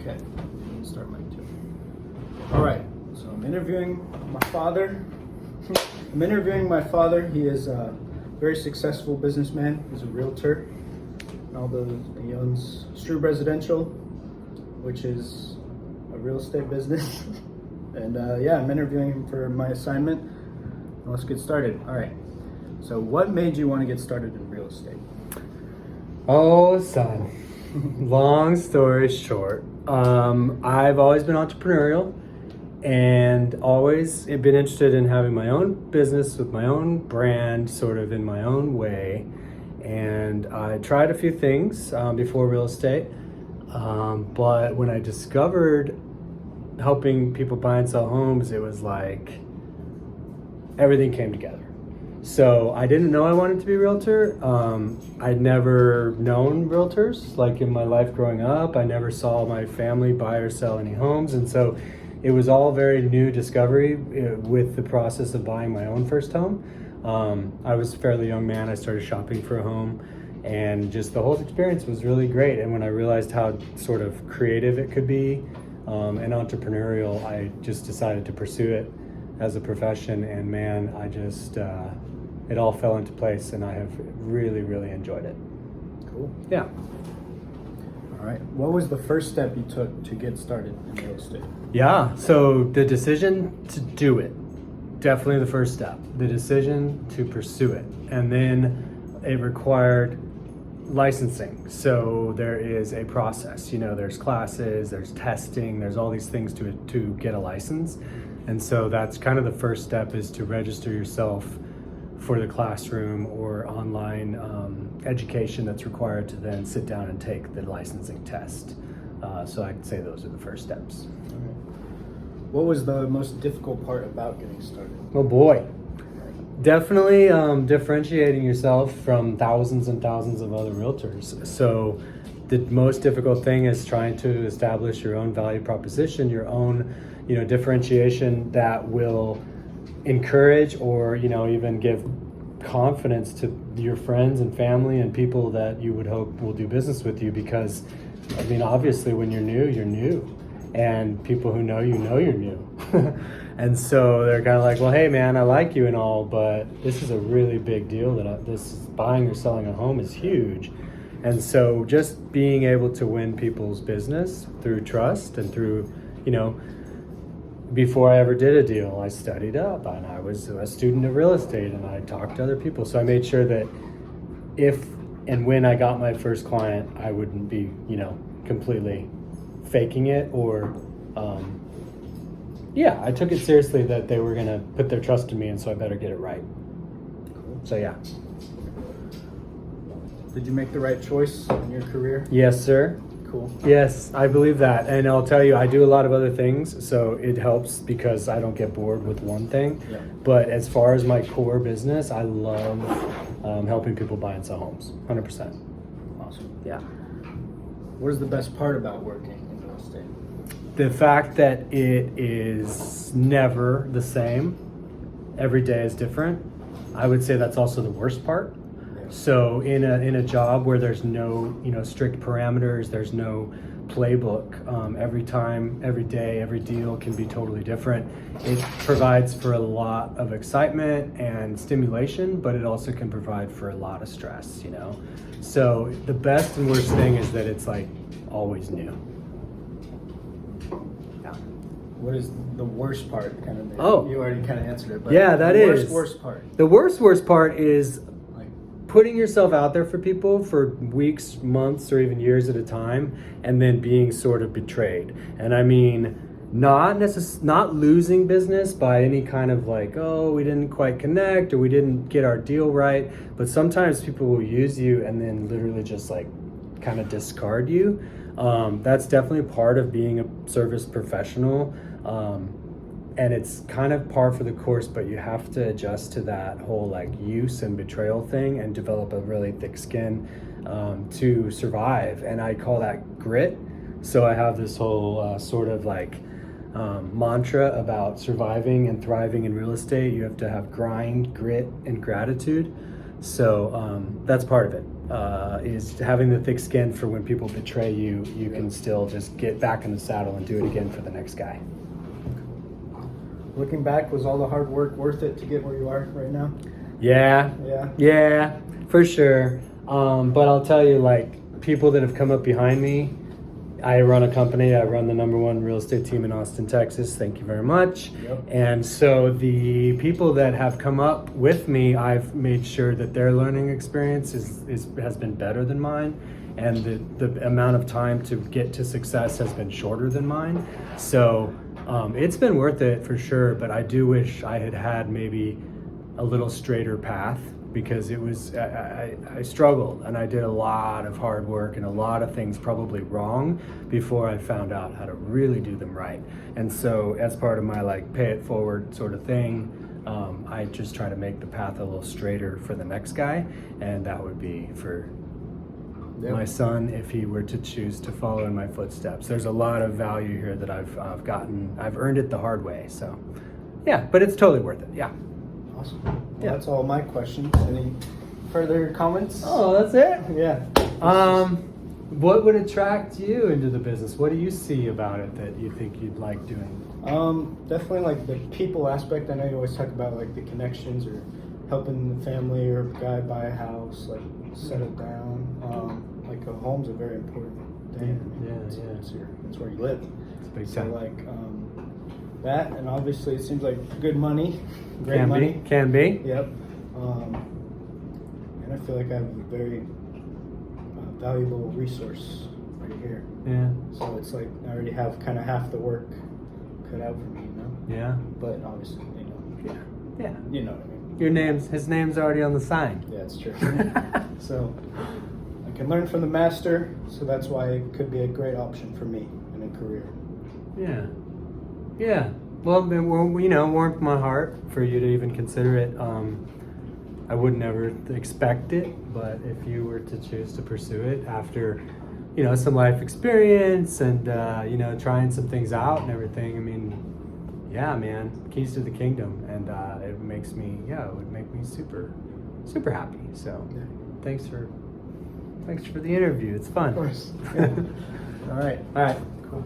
Okay, start mic two. All right, so I'm interviewing my father. He is a very successful businessman. He's a realtor. He owns Strüb Residential, which is a real estate business. And I'm interviewing him for my assignment. Let's get started. All right. So what made you want to get started in real estate? Oh, son. Long story short, I've always been entrepreneurial and always been interested in having my own business with my own brand, sort of in my own way. And I tried a few things before real estate, but when I discovered helping people buy and sell homes, it was like everything came together. So I didn't know I wanted to be a realtor. I'd never known realtors, like in my life growing up. I never saw my family buy or sell any homes. And so it was all very new discovery with the process of buying my own first home. I was a fairly young man. I started shopping for a home, and just the whole experience was really great. And when I realized how sort of creative it could be and entrepreneurial, I just decided to pursue it as a profession. And man, I just... it all fell into place, and I have really, really enjoyed it. Cool. Yeah. All right. What was the first step you took to get started in real estate? Yeah, so the decision to do it, definitely the first step. The decision to pursue it. And then it required licensing. So there is a process. There's classes, there's testing, there's all these things to get a license. And so that's kind of the first step, is to register yourself for the classroom or online education that's required to then sit down and take the licensing test. So I'd say those are the first steps. All right. What was the most difficult part about getting started? Oh boy. Definitely differentiating yourself from thousands and thousands of other realtors. So the most difficult thing is trying to establish your own value proposition, your own differentiation that will encourage or even give confidence to your friends and family and people that you would hope will do business with you. Because obviously when you're new, and people who know you're new. And so they're kind of like, well, hey man, I like you and all, but this is a really big deal. This buying or selling a home is huge. And so just being able to win people's business through trust and through, before I ever did a deal, I studied up, and I was a student of real estate, and I talked to other people. So I made sure that if and when I got my first client, I wouldn't be, completely faking it, or, I took it seriously that they were going to put their trust in me, and so I better get it right. Cool. So yeah. Did you make the right choice in your career? Yes, sir. Cool. Yes, I believe that. And I'll tell you, I do a lot of other things, so it helps because I don't get bored with one thing. Yeah. But as far as my core business, I love helping people buy and sell homes, 100%. Awesome. Yeah. What is the best part about working in real estate? The fact that it is never the same. Every day is different. I would say that's also the worst part. So in a job where there's no strict parameters, there's no playbook. Every time, every day, every deal can be totally different. It provides for a lot of excitement and stimulation, but it also can provide for a lot of stress. So the best and worst thing is that it's like always new. Yeah. What is the worst part? Oh. You already kind of answered it. But Yeah, that the is. worst part. The worst part is putting yourself out there for people for weeks, months, or even years at a time, and then being sort of betrayed. And I mean, not losing business by any kind of like, oh, we didn't quite connect or we didn't get our deal right, but sometimes people will use you and then literally just like kind of discard you. That's definitely part of being a service professional. And it's kind of par for the course, but you have to adjust to that whole like use and betrayal thing and develop a really thick skin to survive. And I call that grit. So I have this whole sort of like mantra about surviving and thriving in real estate. You have to have grind, grit, and gratitude. So that's part of it. is having the thick skin for when people betray you. You can still just get back in the saddle and do it again for the next guy. Looking back, was all the hard work worth it to get where you are right now? Yeah, Yeah. for sure. But I'll tell you, like, people that have come up behind me, I run a company. I run the #1 real estate team in Austin, Texas. Thank you very much. Yep. And so the people that have come up with me, I've made sure that their learning experience has been better than mine, and the amount of time to get to success has been shorter than mine. So it's been worth it for sure. But I do wish I had maybe a little straighter path, because it was I struggled, and I did a lot of hard work and a lot of things probably wrong before I found out how to really do them right. And so as part of my like pay it forward sort of thing, I just try to make the path a little straighter for the next guy, and that would be for my son if he were to choose to follow in my footsteps. There's a lot of value here that I've gotten. I've earned it the hard way. So yeah, but it's totally worth it. Yeah. Awesome. Well, that's all my questions. Any further comments? Oh, that's it? Yeah. What would attract you into the business? What do you see about it that you think you'd like doing? Definitely like the people aspect. I know you always talk about like the connections or helping the family or guy buy a house, like settle down. Like a home's a very important thing. It's where you live. It's a big So time. like that, and obviously it seems like good money, great Can money. Can be. Yep. And I feel like I have a very valuable resource right here. Yeah. So it's like I already have kind of half the work cut out for me, you know. Yeah. But obviously, you know. Yeah. You know what I mean. His name's already on the sign. Yeah, it's true. So I can learn from the master. So that's why it could be a great option for me in a career. Yeah. Yeah. Well, it warmed my heart for you to even consider it. I would never expect it, but if you were to choose to pursue it after, some life experience and, trying some things out and everything, I mean, yeah, man, keys to the kingdom. And it would make me super, super happy. So thanks for the interview. It's fun. Of course. Yeah. All right. All right. Cool.